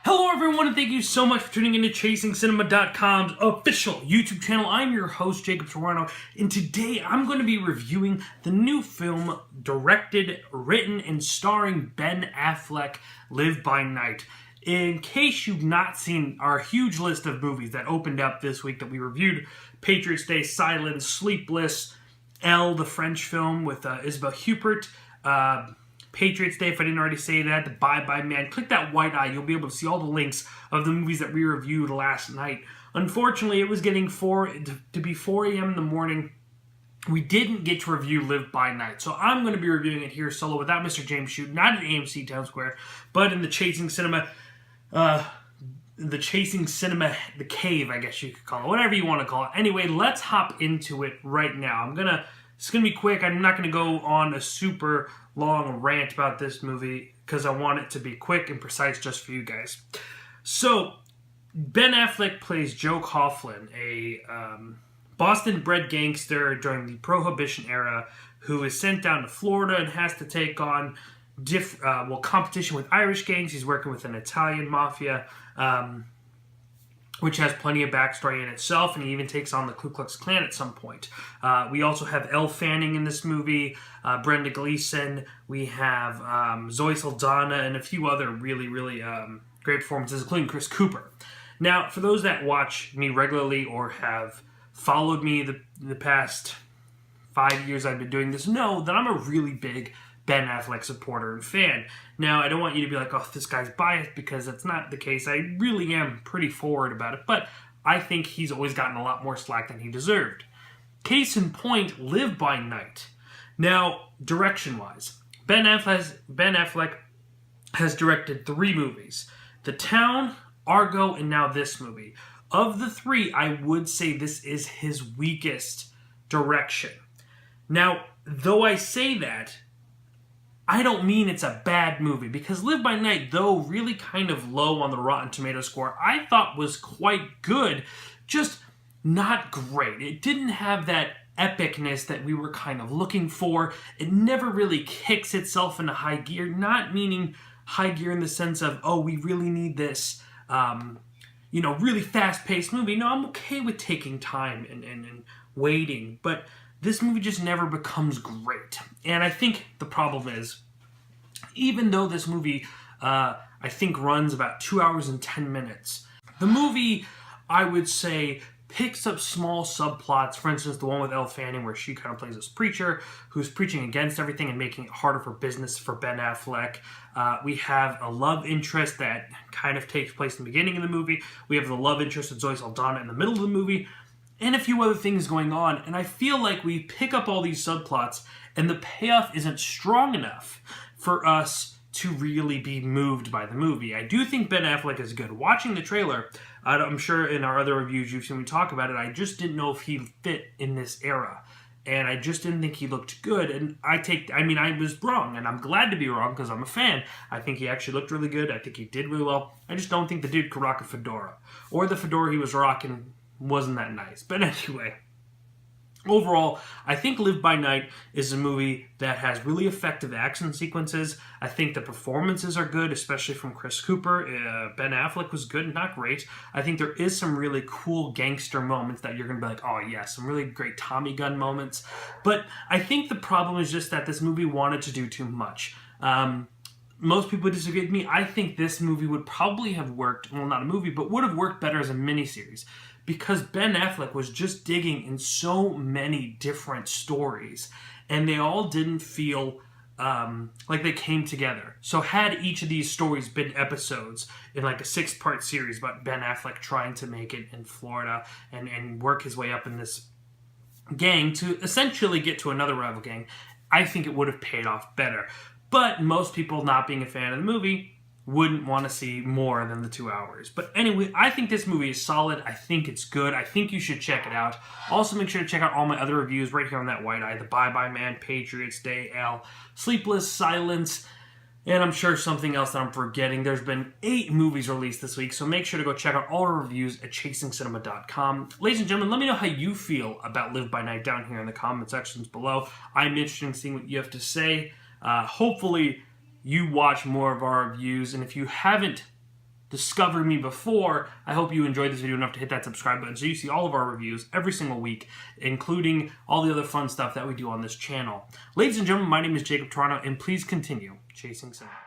Hello everyone and thank you so much for tuning into ChasingCinema.com's official YouTube channel. I'm your host, Jacob Tiranno, and today I'm going to be reviewing the new film directed, written, and starring Ben Affleck, Live by Night. In case you've not seen our huge list of movies that opened up this week that we reviewed, Patriots Day, Silence, Sleepless, Elle, the French film with Isabelle Huppert, Patriots Day, if I didn't already say that, the Bye Bye Man. Click that white eye. You'll be able to see all the links of the movies that we reviewed last night. Unfortunately, it was getting to be 4 a.m. in the morning. We didn't get to review Live by Night, so I'm going to be reviewing it here solo without Mr. James Shute, not at AMC Town Square, but in the Chasing Cinema, the cave, I guess you could call it, whatever you want to call it. Anyway, let's hop into it right now. It's going to be quick. I'm not going to go on a super long rant about this movie because I want it to be quick and precise just for you guys. So, Ben Affleck plays Joe Coughlin, a Boston-bred gangster during the Prohibition era who is sent down to Florida and has to take on competition with Irish gangs. He's working with an Italian mafia, which has plenty of backstory in itself, and he even takes on the Ku Klux Klan at some point. We also have Elle Fanning in this movie, Brenda Gleeson, we have Zoe Saldana, and a few other really great performances, including Chris Cooper. Now, for those that watch me regularly or have followed me the past 5 years I've been doing this, know that I'm a really big Ben Affleck supporter and fan. Now, I don't want you to be like, oh, this guy's biased, because that's not the case. I really am pretty forward about it, but I think he's always gotten a lot more slack than he deserved. Case in point, Live by Night. Now, direction-wise, Ben Affleck has directed 3 movies. The Town, Argo, and now this movie. Of the 3, I would say this is his weakest direction. Now, though I say that, I don't mean it's a bad movie, because Live by Night, though really kind of low on the Rotten Tomatoes score, I thought was quite good, just not great. It didn't have that epicness that we were kind of looking for. It never really kicks itself into high gear, not meaning high gear in the sense of, oh, we really need this, really fast-paced movie. No, I'm okay with taking time and waiting, but this movie just never becomes great. And I think the problem is, even though this movie, I think, runs about 2 hours and 10 minutes, the movie, I would say, picks up small subplots. For instance, the one with Elle Fanning, where she kind of plays this preacher who's preaching against everything and making it harder for business for Ben Affleck. We have a love interest that kind of takes place in the beginning of the movie. We have the love interest of Zoe Saldana in the middle of the movie, and a few other things going on. And I feel like we pick up all these subplots and the payoff isn't strong enough for us to really be moved by the movie. I do think Ben Affleck is good. Watching the trailer, I'm sure in our other reviews you've seen me talk about it, I just didn't know if he fit in this era. And I just didn't think he looked good. And I was wrong, and I'm glad to be wrong because I'm a fan. I think he actually looked really good. I think he did really well. I just don't think the dude could rock a fedora. Or the fedora he was rocking wasn't that nice. But anyway, overall, I think Live by Night is a movie that has really effective action sequences. I think the performances are good, especially from Chris Cooper. Ben Affleck was good, not great. I think there is some really cool gangster moments that you're going to be like, oh yeah, some really great Tommy gun moments. But I think the problem is just that this movie wanted to do too much. Most people disagree with me. I think this movie would probably have worked, well, not a movie, but would have worked better as a miniseries, because Ben Affleck was just digging in so many different stories, and they all didn't feel like they came together. So had each of these stories been episodes in like a 6-part series about Ben Affleck trying to make it in Florida and work his way up in this gang to essentially get to another rival gang, I think it would have paid off better. But most people, not being a fan of the movie, wouldn't want to see more than the 2 hours. But anyway, I think this movie is solid. I think it's good. I think you should check it out. Also, make sure to check out all my other reviews right here on that white eye. The Bye Bye Man, Patriots Day, Elle, Sleepless, Silence, and I'm sure something else that I'm forgetting. There's been 8 movies released this week, so make sure to go check out all our reviews at ChasingCinema.com. Ladies and gentlemen, let me know how you feel about Live by Night down here in the comment sections below. I'm interested in seeing what you have to say. Hopefully, you watch more of our reviews, and if you haven't discovered me before, I hope you enjoyed this video enough to hit that subscribe button so you see all of our reviews every single week, including all the other fun stuff that we do on this channel. Ladies and gentlemen, my name is Jacob Tiranno, and please continue chasing cinema.